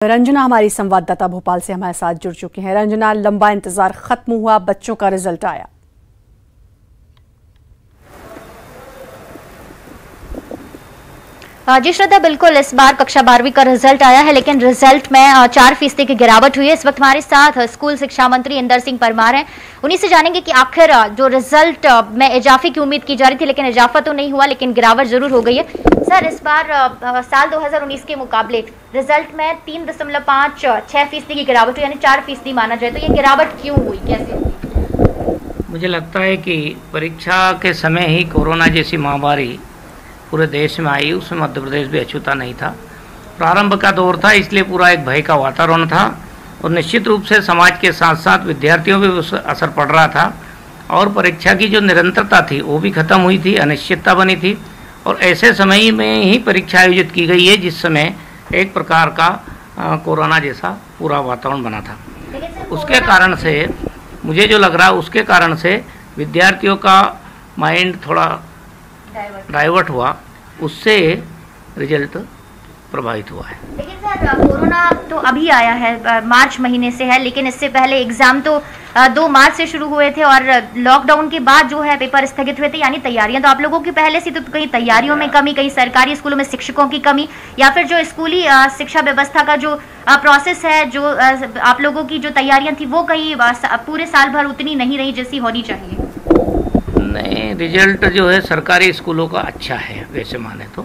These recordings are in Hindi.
रंजना हमारी संवाददाता भोपाल से हमारे साथ जुड़ चुके हैं। रंजना, लंबा इंतजार खत्म हुआ, बच्चों का रिजल्ट आया। जी श्रद्धा, बिल्कुल इस बार कक्षा 12वीं का रिजल्ट आया है, लेकिन रिजल्ट में 4% की गिरावट हुई है। इस वक्त हमारे साथ स्कूल शिक्षा मंत्री इंदर सिंह परमार हैं। उन्हीं से जानेंगे कि आखिर जो रिजल्ट में इजाफे की उम्मीद की जा रही थी, लेकिन इजाफा तो नहीं हुआ, लेकिन गिरावट जरूर हो गई है। सर, इस बार साल 2019 के मुकाबले रिजल्ट में 3.56% की गिरावट हुई, यानी 4% माना जाए, तो ये गिरावट क्यों हुई, कैसे हुई? मुझे लगता है कि परीक्षा के समय ही कोरोना जैसी महामारी पूरे देश में आई, उसमें मध्य प्रदेश भी अछूता नहीं था। प्रारंभ का दौर था, इसलिए पूरा एक भय का वातावरण था और निश्चित रूप से समाज के साथ साथ विद्यार्थियों पर भी असर पड़ रहा था और परीक्षा की जो निरंतरता थी वो भी खत्म हुई थी, अनिश्चितता बनी थी। और ऐसे समय में ही परीक्षा आयोजित की गई है जिस समय एक प्रकार का कोरोना जैसा पूरा वातावरण बना था। उसके कारण से मुझे जो लग रहा, उसके कारण से विद्यार्थियों का माइंड थोड़ा डाइवर्ट हुआ, उससे रिजल्ट प्रभावित हुआ है। लेकिन सर, कोरोना तो अभी आया है, मार्च महीने से है, लेकिन इससे पहले एग्जाम तो 2 मार्च से शुरू हुए थे और लॉकडाउन के बाद जो है पेपर स्थगित हुए थे, यानी तैयारियां तो आप लोगों की पहले से, तो कहीं तैयारियों में कमी, कहीं सरकारी स्कूलों में शिक्षकों की कमी, या फिर जो स्कूली शिक्षा व्यवस्था का जो प्रोसेस है, जो आप लोगों की जो तैयारियां थी, वो कहीं पूरे साल भर उतनी नहीं रही जैसी होनी चाहिए? नहीं, रिजल्ट जो है सरकारी स्कूलों का अच्छा है वैसे माने तो,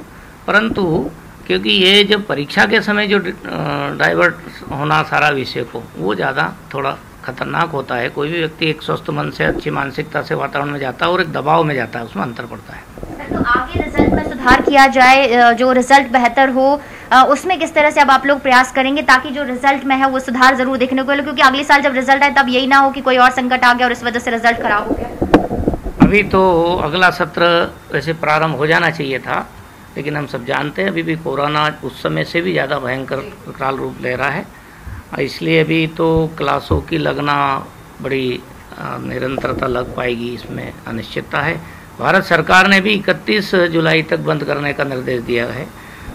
परंतु क्योंकि ये जब परीक्षा के समय जो डाइवर्ट होना सारा विषय को, वो ज़्यादा थोड़ा खतरनाक होता है। कोई भी व्यक्ति एक स्वस्थ मन से, अच्छी मानसिकता से वातावरण में जाता है और एक दबाव में जाता है, उसमें अंतर पड़ता है। तो आगे रिजल्ट में सुधार किया जाए, जो रिजल्ट बेहतर हो, उसमें किस तरह से अब आप लोग प्रयास करेंगे ताकि जो रिजल्ट में है वो सुधार जरूर देखने को मिले, क्योंकि अगले साल जब रिजल्ट आए तब यही ना हो कि कोई और संकट आ गया और इस वजह से रिजल्ट खराब हो गया। अभी तो अगला सत्र वैसे प्रारंभ हो जाना चाहिए था, लेकिन हम सब जानते हैं अभी भी कोरोना उस समय से भी ज़्यादा भयंकर विकराल रूप ले रहा है, इसलिए अभी तो क्लासों की लगना बड़ी निरंतरता लग पाएगी, इसमें अनिश्चितता है। भारत सरकार ने भी 31 जुलाई तक बंद करने का निर्देश दिया है।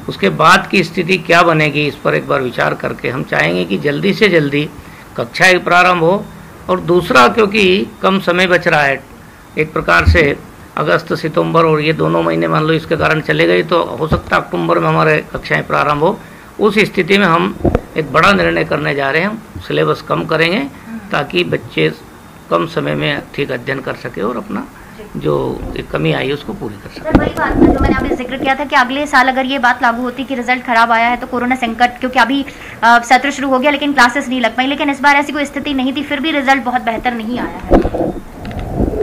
उसके बाद की स्थिति क्या बनेगी, इस पर एक बार विचार करके हम चाहेंगे कि जल्दी से जल्दी कक्षाएं प्रारंभ हो। और दूसरा, क्योंकि कम समय बच रहा है, एक प्रकार से अगस्त, सितंबर और ये दोनों महीने मान लो इसके कारण चले गए, तो हो सकता है अक्टूबर में हमारे कक्षाएं प्रारंभ हो। उस स्थिति में हम एक बड़ा निर्णय करने जा रहे हैं, हम सिलेबस कम करेंगे ताकि बच्चे कम समय में ठीक अध्ययन कर सके और अपना जो एक कमी आई उसको पूरी कर सके। वही बात है जो मैंने अभी जिक्र किया था कि अगले साल अगर ये बात लागू होती कि रिजल्ट खराब आया है तो कोरोना संकट, क्योंकि अभी सत्र शुरू हो गया लेकिन क्लासेस नहीं लग पाई, लेकिन इस बार ऐसी कोई स्थिति नहीं थी, फिर भी रिजल्ट बहुत बेहतर नहीं आया है।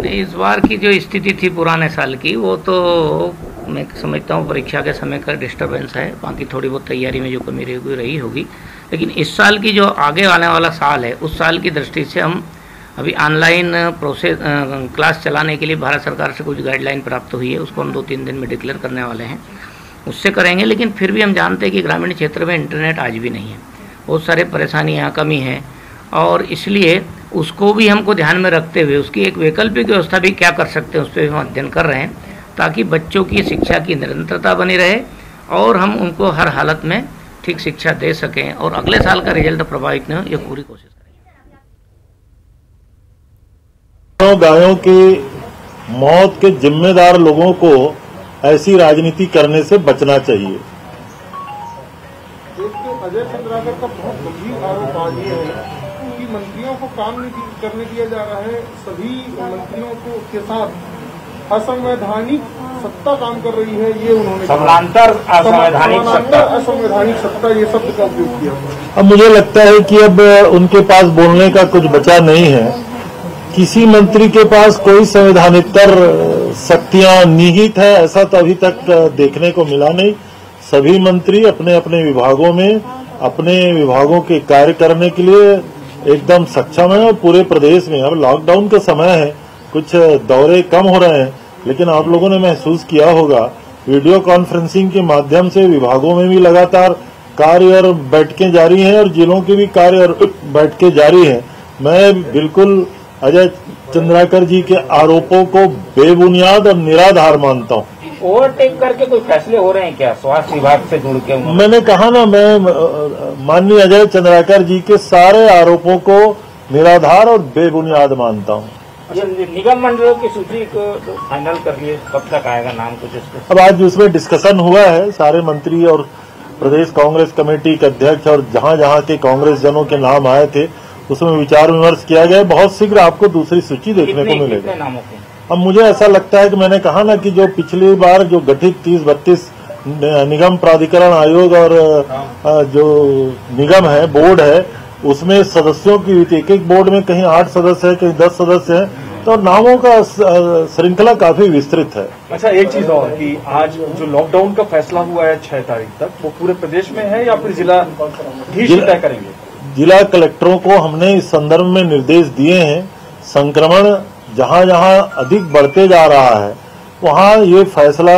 इस बार की जो स्थिति थी पुराने साल की, वो तो मैं समझता हूँ परीक्षा के समय का डिस्टर्बेंस है, बाकी थोड़ी बहुत तैयारी में जो कमी रही होगी। लेकिन इस साल की जो आगे आने वाला साल है, उस साल की दृष्टि से हम अभी ऑनलाइन प्रोसेस क्लास चलाने के लिए भारत सरकार से कुछ गाइडलाइन प्राप्त हुई है, उसको हम 2-3 दिन में डिक्लेयर करने वाले हैं, उससे करेंगे। लेकिन फिर भी हम जानते हैं कि ग्रामीण क्षेत्र में इंटरनेट आज भी नहीं है, बहुत सारे परेशानियाँ, कमी है, और इसलिए उसको भी हमको ध्यान में रखते हुए उसकी एक वैकल्पिक व्यवस्था भी क्या कर सकते हैं, उस पर भी हम अध्ययन कर रहे हैं ताकि बच्चों की शिक्षा की निरंतरता बनी रहे और हम उनको हर हालत में ठीक शिक्षा दे सकें और अगले साल का रिजल्ट प्रभावित न हो, ये पूरी कोशिश करेंगे। गायों की मौत के जिम्मेदार लोगों को ऐसी राजनीति करने से बचना चाहिए। अजय चंद्राकर का बहुत गंभीर आरोप आज ये है कि मंत्रियों को काम नहीं करने दिया जा रहा है, सभी मंत्रियों को के साथ असंवैधानिक सत्ता काम कर रही है, ये उन्होंने समानांतर असंवैधानिक सत्ता ये शब्द का उपयोग किया। अब मुझे लगता है कि अब उनके पास बोलने का कुछ बचा नहीं है। किसी मंत्री के पास कोई संवैधानिकतर शक्तियां निहित है ऐसा तो अभी तक देखने को मिला नहीं। सभी मंत्री अपने अपने विभागों में अपने विभागों के कार्य करने के लिए एकदम सक्षम है और पूरे प्रदेश में अब लॉकडाउन का समय है, कुछ दौरे कम हो रहे हैं, लेकिन आप लोगों ने महसूस किया होगा वीडियो कॉन्फ्रेंसिंग के माध्यम से विभागों में भी लगातार कार्य और बैठकें जारी हैं और जिलों के भी कार्य और बैठकें जारी हैं। मैं बिल्कुल अजय चंद्राकर जी के आरोपों को बेबुनियाद और निराधार मानता हूं। ओवरटेक करके कोई फैसले हो रहे हैं क्या स्वास्थ्य विभाग से जुड़ के? मैंने कहा ना, मैं माननीय अजय चंद्राकर जी के सारे आरोपों को निराधार और बेबुनियाद मानता हूँ। निगम मंडलों की सूची को फाइनल कर लिए, कब तक आएगा नाम कुछ इसको? अब आज उसमें डिस्कशन हुआ है, सारे मंत्री और प्रदेश कांग्रेस कमेटी के अध्यक्ष और जहां जहां के कांग्रेस जनों के नाम आए थे उसमें विचार विमर्श किया गया। बहुत शीघ्र आपको दूसरी सूची देखने को मिलेगी। नामों के? अब मुझे ऐसा लगता है कि मैंने कहा ना कि जो पिछली बार जो गठित 30-32 निगम प्राधिकरण आयोग और जो निगम है, बोर्ड है, उसमें सदस्यों की एक बोर्ड में कहीं 8 सदस्य है, कहीं 10 सदस्य हैं, तो नामों का श्रृंखला काफी विस्तृत है। अच्छा, एक चीज और कि आज जो लॉकडाउन का फैसला हुआ है 6 तारीख तक, वो पूरे प्रदेश में है या फिर जिला ही तय करेंगे? जिला कलेक्टरों को हमने इस संदर्भ में निर्देश दिए हैं। संक्रमण जहां जहां अधिक बढ़ते जा रहा है वहां ये फैसला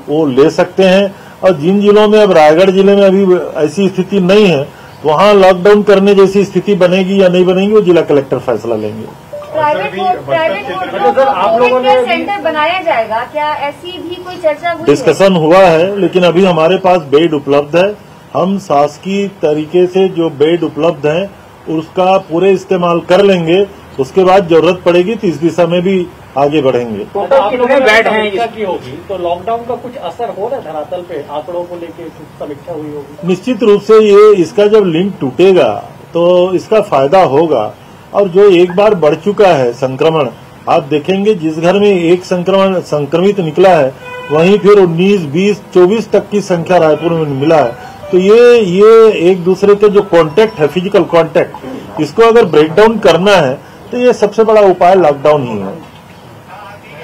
वो ले सकते हैं, और जिन जिलों में, अब रायगढ़ जिले में अभी ऐसी स्थिति नहीं है, वहां लॉकडाउन करने जैसी स्थिति बनेगी या नहीं बनेगी वो जिला कलेक्टर फैसला लेंगे। प्राइवेट आप लोगों ने सेंटर बनाया जाएगा क्या, ऐसी भी कोई चर्चा हुई? डिस्कशन हुआ है, लेकिन अभी हमारे पास बेड उपलब्ध है। हम शासकीय तरीके से जो बेड उपलब्ध है उसका पूरे इस्तेमाल कर लेंगे। उसके बाद जरूरत पड़ेगी तो इस दिशा में भी आगे बढ़ेंगे। तो आप कितने बेड हैं इसका की होगी, तो लॉकडाउन का कुछ असर हो रहा है धरातल पे? आंकड़ों को लेकर समीक्षा हुई होगी? निश्चित रूप से ये इसका जब लिंक टूटेगा तो इसका फायदा होगा। और जो एक बार बढ़ चुका है संक्रमण, आप देखेंगे जिस घर में एक संक्रमित निकला है वहीं फिर 19, 20, 24 तक की संख्या रायपुर में मिला है। तो ये एक दूसरे के जो कांटेक्ट है, फिजिकल कांटेक्ट, इसको अगर ब्रेक डाउन करना है तो ये सबसे बड़ा उपाय लॉकडाउन ही है।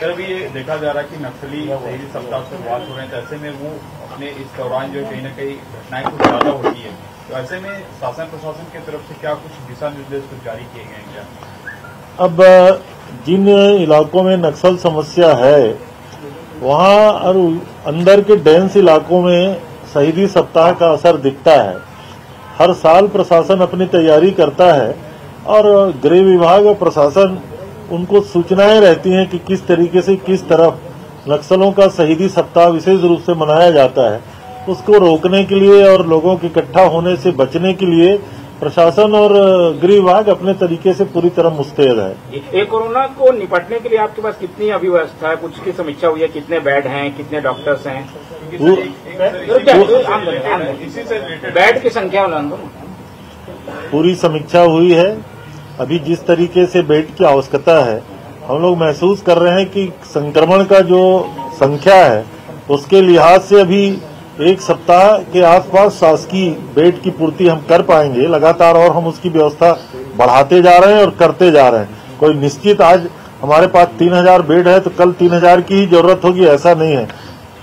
सर, अभी ये देखा जा रहा है कि नक्सली शहीदी सप्ताह से शुरुआत हो रहे हैं, तो ऐसे में वो अपने इस दौरान जो कहीं न कहीं घटनाएं कुछ ज्यादा होती है, तो ऐसे में शासन प्रशासन की तरफ से क्या कुछ दिशा निर्देश कुछ जारी किए गए हैं क्या? अब जिन इलाकों में नक्सल समस्या है वहां और अंदर के डेंस इलाकों में शहीदी सप्ताह का असर दिखता है। हर साल प्रशासन अपनी तैयारी करता है और गृह विभाग और प्रशासन, उनको सूचनाएं रहती हैं कि किस तरीके से किस तरफ नक्सलों का शहीदी सप्ताह विशेष रूप से मनाया जाता है। उसको रोकने के लिए और लोगों के इकट्ठा होने से बचने के लिए प्रशासन और गृह विभाग अपने तरीके से पूरी तरह मुस्तैद है। ये कोरोना को निपटने के लिए आपके पास कितनी अभी व्यवस्था है, कुछ की समीक्षा हुई है? कितने बेड हैं, कितने डॉक्टर्स हैं, बेड की संख्या? पूरी समीक्षा हुई है। अभी जिस तरीके से बेड की आवश्यकता है, हम लोग महसूस कर रहे हैं कि संक्रमण का जो संख्या है उसके लिहाज से अभी 1 सप्ताह के आसपास शासकीय बेड की पूर्ति हम कर पाएंगे लगातार, और हम उसकी व्यवस्था बढ़ाते जा रहे हैं और करते जा रहे हैं। कोई निश्चित आज हमारे पास 3000 बेड है तो कल 3000 की ही जरूरत होगी, ऐसा नहीं है।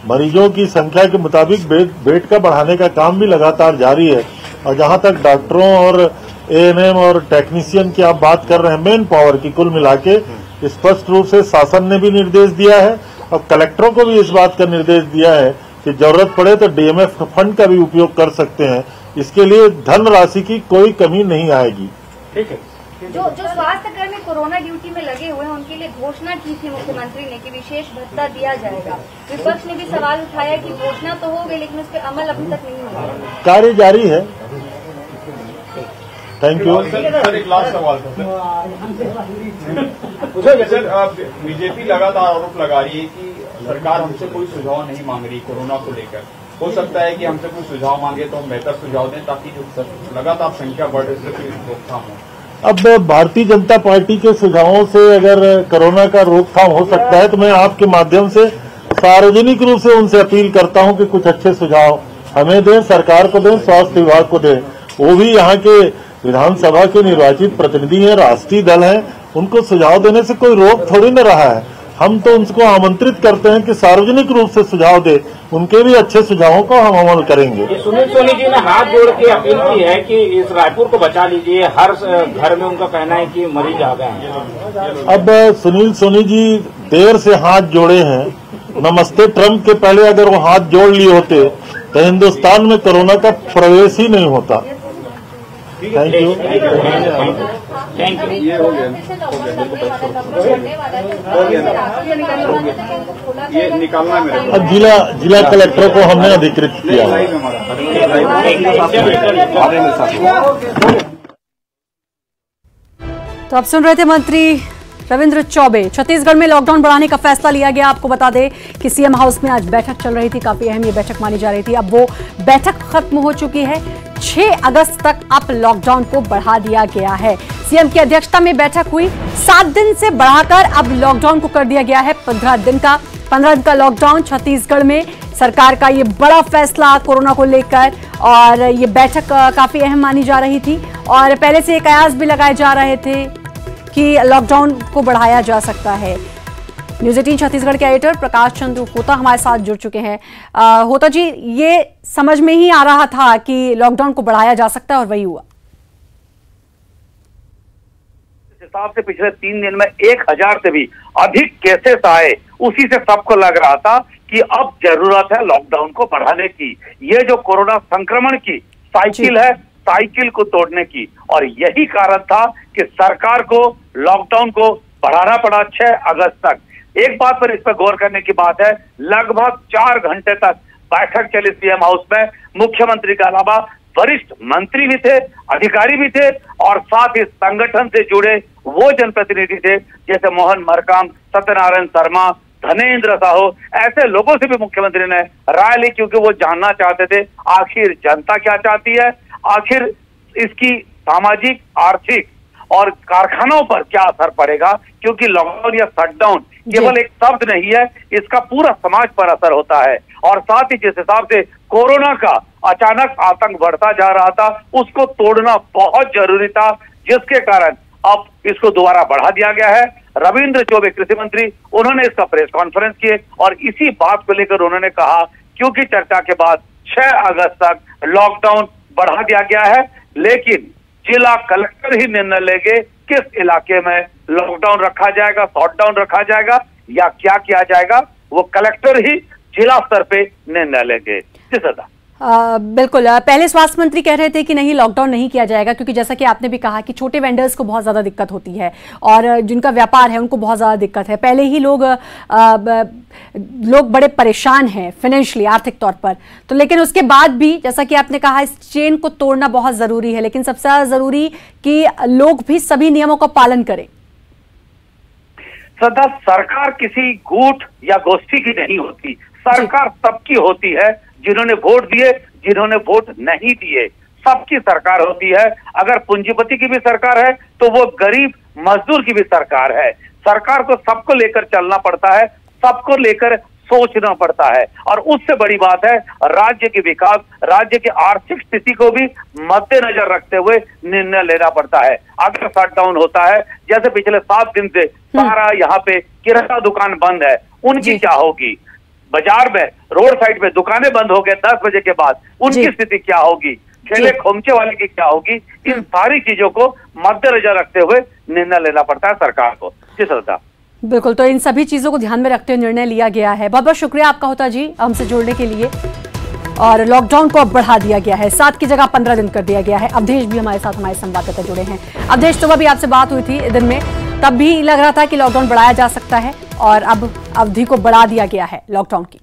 मरीजों की संख्या के मुताबिक बेड का बढ़ाने का काम भी लगातार जारी है। और जहां तक डॉक्टरों और एएनएम और टेक्नीशियन की आप बात कर रहे हैं, मेन पावर की, कुल मिला के स्पष्ट रूप से शासन ने भी निर्देश दिया है और कलेक्टरों को भी इस बात का निर्देश दिया है कि जरूरत पड़े तो डीएमएफ फंड का भी उपयोग कर सकते हैं। इसके लिए धन राशि की कोई कमी नहीं आएगी। ठीक है। जो स्वास्थ्य कर्मी कोरोना ड्यूटी में लगे हुए हैं उनके लिए घोषणा की थी मुख्यमंत्री ने कि विशेष भत्ता दिया जाएगा। विपक्ष ने भी सवाल उठाया कि घोषणा तो हो गई लेकिन उस पर अमल अभी तक नहीं हुआ। कार्य जारी है। Thank you. सर, एक लास्ट सवाल था सर, बीजेपी लगातार आरोप लगा रही है कि सरकार हमसे कोई सुझाव नहीं मांग रही कोरोना को लेकर। हो सकता है कि हमसे कोई सुझाव मांगे तो हम बेहतर सुझाव दें ताकि जो लगातार संख्या बढ़ रही है रोकथाम हो। अब भारतीय जनता पार्टी के सुझावों से अगर कोरोना का रोकथाम हो सकता है तो मैं आपके माध्यम से सार्वजनिक रूप से उनसे अपील करता हूं कि कुछ अच्छे सुझाव हमें दें, सरकार को दें, स्वास्थ्य विभाग को दें। वो भी यहाँ के विधानसभा के निर्वाचित प्रतिनिधि हैं, राष्ट्रीय दल है, उनको सुझाव देने से कोई रोक थोड़ी न रहा है। हम तो उनको आमंत्रित करते हैं कि सार्वजनिक रूप से सुझाव दे, उनके भी अच्छे सुझावों को हम अमल करेंगे। सुनील सोनी जी ने हाथ जोड़ के अपील की है कि इस रायपुर को बचा लीजिए। हर घर में उनका कहना है कि मरीज आ गए हैं। अब सुनील सोनी जी देर से हाथ जोड़े हैं। नमस्ते ट्रंप के पहले अगर वो हाथ जोड़ लिए होते तो हिंदुस्तान में कोरोना का प्रवेश ही नहीं होता। Thank you. Thank you. ये हो गया, ये निकालना है मेरे को। अब जिला कलेक्टर को हमने अधिकृत किया। तो आप सुन रहे थे मंत्री रविंद्र चौबे। छत्तीसगढ़ में लॉकडाउन बढ़ाने का फैसला लिया गया। आपको बता दें कि सीएम हाउस में आज बैठक चल रही थी, काफी अहम ये बैठक मानी जा रही थी। अब वो बैठक खत्म हो चुकी है। 6 अगस्त तक अब लॉकडाउन को बढ़ा दिया गया है। सीएम की अध्यक्षता में बैठक हुई। 7 दिन से बढ़ाकर अब लॉकडाउन को कर दिया गया है 15 दिन का लॉकडाउन। छत्तीसगढ़ में सरकार का ये बड़ा फैसला कोरोना को लेकर, और ये बैठक काफी अहम मानी जा रही थी और पहले से कयास भी लगाए जा रहे थे कि लॉकडाउन को बढ़ाया जा सकता है। न्यूज़ 18 छत्तीसगढ़ के एडिटर प्रकाश चंद्र होता हमारे साथ जुड़ चुके हैं। होता जी, ये समझ में ही आ रहा था कि लॉकडाउन को बढ़ाया जा सकता है और वही हुआ। इस हिसाब से पिछले 3 दिन में 1000 से भी अधिक केसेस आए, उसी से सबको लग रहा था कि अब जरूरत है लॉकडाउन को बढ़ाने की। ये जो कोरोना संक्रमण की साइकिल है, साइकिल को तोड़ने की, और यही कारण था कि सरकार को लॉकडाउन को बढ़ाना पड़ा 6 अगस्त तक। एक बात पर इस पर गौर करने की बात है, लगभग 4 घंटे तक बैठक चली सीएम हाउस में। मुख्यमंत्री के अलावा वरिष्ठ मंत्री भी थे, अधिकारी भी थे, और साथ ही संगठन से जुड़े वो जनप्रतिनिधि थे जैसे मोहन मरकाम, सत्यनारायण शर्मा, धनेन्द्र साहू। ऐसे लोगों से भी मुख्यमंत्री ने राय ली, क्योंकि वो जानना चाहते थे आखिर जनता क्या चाहती है, आखिर इसकी सामाजिक, आर्थिक और कारखानों पर क्या असर पड़ेगा, क्योंकि लॉकडाउन या शटडाउन केवल एक शब्द नहीं है, इसका पूरा समाज पर असर होता है। और साथ ही जिस हिसाब से कोरोना का अचानक आतंक बढ़ता जा रहा था, उसको तोड़ना बहुत जरूरी था, जिसके कारण अब इसको दोबारा बढ़ा दिया गया है। रविंद्र चौबे कृषि मंत्री, उन्होंने इसका प्रेस कॉन्फ्रेंस किए और इसी बात को लेकर उन्होंने कहा, क्योंकि चर्चा के बाद 6 अगस्त तक लॉकडाउन बढ़ा दिया गया है, लेकिन जिला कलेक्टर ही निर्णय लेंगे किस इलाके में लॉकडाउन रखा जाएगा, शॉटडाउन रखा जाएगा या क्या किया जाएगा, वो कलेक्टर ही जिला स्तर पे निर्णय लेंगे। जी सदा। बिल्कुल, पहले स्वास्थ्य मंत्री कह रहे थे कि नहीं, लॉकडाउन नहीं किया जाएगा, क्योंकि जैसा कि आपने भी कहा कि छोटे वेंडर्स को बहुत ज़्यादा दिक्कत होती है और जिनका व्यापार है उनको बहुत ज़्यादा दिक्कत है। पहले ही लोग बड़े परेशान हैं फाइनेंशियली, आर्थिक तौर पर। तो लेकिन उसके बाद भी जैसा कि आपने कहा, इस चेन को तोड़ना बहुत ज़रूरी है, लेकिन सबसे ज़्यादा ज़रूरी कि लोग भी सभी नियमों का पालन करें। सदा सरकार किसी गुट या गोष्ठी की नहीं होती, सरकार सबकी होती है, जिन्होंने वोट दिए, जिन्होंने वोट नहीं दिए, सबकी सरकार होती है। अगर पूंजीपति की भी सरकार है तो वो गरीब मजदूर की भी सरकार है। सरकार को सबको लेकर चलना पड़ता है, सबको लेकर सोचना पड़ता है, और उससे बड़ी बात है राज्य के विकास, राज्य की आर्थिक स्थिति को भी मद्देनजर रखते हुए निर्णय लेना पड़ता है। अगर शटडाउन होता है, जैसे पिछले 7 दिन से सारा यहाँ पे किराना दुकान बंद है, उनकी क्या होगी? बाजार में रोड साइड पे दुकानें बंद हो गए 10 बजे के बाद, उनकी स्थिति क्या होगी? ठेले खोमचे वाले की क्या होगी? इन सारी चीजों को मद्देनजर रखते हुए निर्णय लेना पड़ता है सरकार को। जी श्रद्धा। बिल्कुल, तो इन सभी चीजों को ध्यान में रखते हुए निर्णय लिया गया है। बहुत बहुत शुक्रिया आपका होता जी हमसे जुड़ने के लिए। और लॉकडाउन को अब बढ़ा दिया गया है, 7 की जगह 15 दिन कर दिया गया है। अवधेश भी हमारे साथ, हमारे संवाददाता जुड़े हैं। अवधेश, सुबह भी आपसे बात हुई थी दिन में, तब भी लग रहा था कि लॉकडाउन बढ़ाया जा सकता है और अब अवधि को बढ़ा दिया गया है लॉकडाउन की।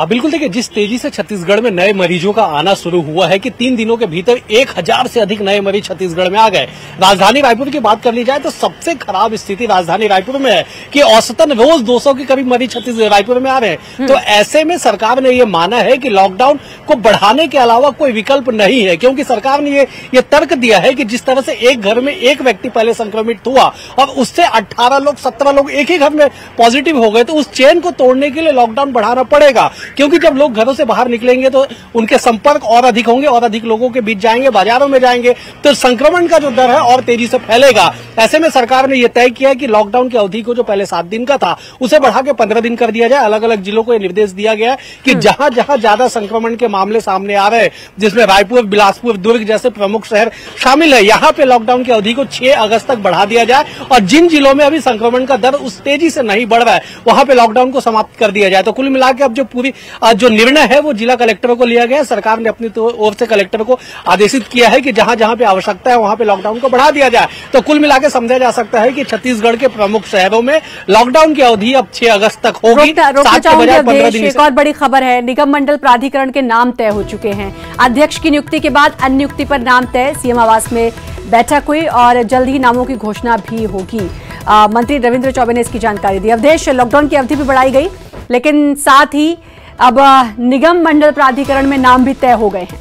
बिल्कुल, देखिए जिस तेजी से छत्तीसगढ़ में नए मरीजों का आना शुरू हुआ है कि 3 दिनों के भीतर 1000 से अधिक नए मरीज छत्तीसगढ़ में आ गए। राजधानी रायपुर की बात कर ली जाए तो सबसे खराब स्थिति राजधानी रायपुर में है कि औसतन रोज 200 के करीब मरीज रायपुर में आ रहे हैं। तो ऐसे में सरकार ने ये माना है कि लॉकडाउन को बढ़ाने के अलावा कोई विकल्प नहीं है, क्योंकि सरकार ने ये तर्क दिया है कि जिस तरह से एक घर में एक व्यक्ति पहले संक्रमित हुआ और उससे 18 लोग 17 लोग एक ही घर में पॉजिटिव हो गए, तो उस चेन को तोड़ने के लिए लॉकडाउन बढ़ाना पड़ेगा, क्योंकि जब लोग घरों से बाहर निकलेंगे तो उनके संपर्क और अधिक होंगे और अधिक लोगों के बीच जाएंगे, बाजारों में जाएंगे, तो संक्रमण का जो दर है और तेजी से फैलेगा। ऐसे में सरकार ने यह तय किया है कि लॉकडाउन की अवधि को जो पहले 7 दिन का था उसे बढ़ा के 15 दिन कर दिया जाए। अलग अलग जिलों को यह निर्देश दिया गया है कि जहां जहां ज्यादा संक्रमण के मामले सामने आ रहे हैं, जिसमें रायपुर, बिलासपुर, दुर्ग जैसे प्रमुख शहर शामिल है, यहां पे लॉकडाउन की अवधि को 6 अगस्त तक बढ़ा दिया जाए और जिन जिलों में अभी संक्रमण का दर उस तेजी से नहीं बढ़ रहा है वहां पे लॉकडाउन को समाप्त कर दिया जाए। तो कुल मिलाकर अब जो पूरी अभी जो निर्णय है वो जिला कलेक्टरों को लिया गया। सरकार ने अपनी ओर से कलेक्टर को आदेशित किया है कि जहां जहां पे आवश्यकता है वहां पे लॉकडाउन को बढ़ा दिया जाए। तो कुल मिलाकर समझा जा सकता है कि छत्तीसगढ़ के प्रमुख शहरों में लॉकडाउन की अवधि अब 6 अगस्त तक होगी। 7 के बजाय 15 दिन। एक और बड़ी खबर है, निगम मंडल प्राधिकरण के नाम तय हो चुके हैं। अध्यक्ष की नियुक्ति के बाद अन्य नियुक्ति पर नाम तय। सीएम आवास में बैठक हुई और जल्द ही नामों की घोषणा भी होगी। मंत्री रविंद्र चौबे ने इसकी जानकारी दी। अवधेश, लॉकडाउन की अवधि भी बढ़ाई गई, लेकिन साथ ही अब निगम मंडल प्राधिकरण में नाम भी तय हो गए हैं।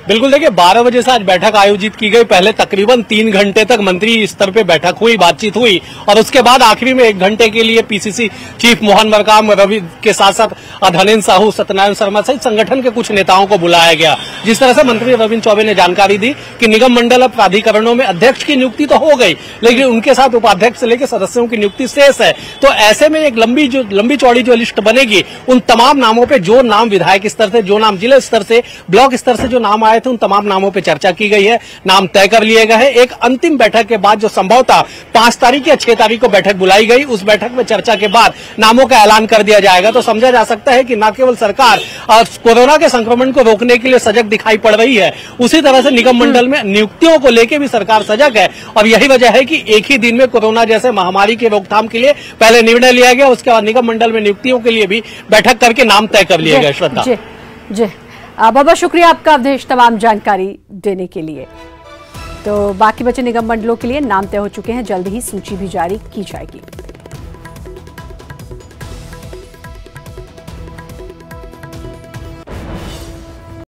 बिल्कुल, देखिए 12 बजे से आज बैठक आयोजित की गई। पहले तकरीबन 3 घंटे तक मंत्री स्तर पे बैठक हुई, बातचीत हुई और उसके बाद आखिरी में 1 घंटे के लिए पीसीसी चीफ मोहन मरकाम, रवि के साथ साथ धनेन्द्र साहू, सत्यनारायण शर्मा सहित संगठन के कुछ नेताओं को बुलाया गया। जिस तरह से मंत्री रविंद्र चौबे ने जानकारी दी कि निगम मंडल प्राधिकरणों में अध्यक्ष की नियुक्ति तो हो गई, लेकिन उनके साथ उपाध्यक्ष से लेकर सदस्यों की नियुक्ति शेष है। तो ऐसे में एक लंबी चौड़ी जो लिस्ट बनेगी, उन तमाम नामों पर जो नाम विधायक स्तर से, जो नाम जिला स्तर से, ब्लॉक स्तर से जो नाम आए थे, उन तमाम नामों पे चर्चा की गई है। नाम तय कर लिए गए हैं। एक अंतिम बैठक के बाद जो संभवतः 5 तारीख या 6 तारीख को बैठक बुलाई गई, उस बैठक में चर्चा के बाद नामों का ऐलान कर दिया जाएगा। तो समझा जा सकता है कि न केवल सरकार कोरोना के संक्रमण को रोकने के लिए सजग दिखाई पड़ रही है, उसी तरह से निगम मंडल में नियुक्तियों को लेकर भी सरकार सजग है। और यही वजह है कि एक ही दिन में कोरोना जैसे महामारी की रोकथाम के लिए पहले निर्णय लिया गया, उसके बाद निगम मंडल में नियुक्तियों के लिए भी बैठक करके नाम तय कर लिए गए। श्रद्धा जी बाबा, शुक्रिया आपका अवधेश तमाम जानकारी देने के लिए। तो बाकी बचे निगम मंडलों के लिए नाम तय हो चुके हैं, जल्द ही सूची भी जारी की जाएगी।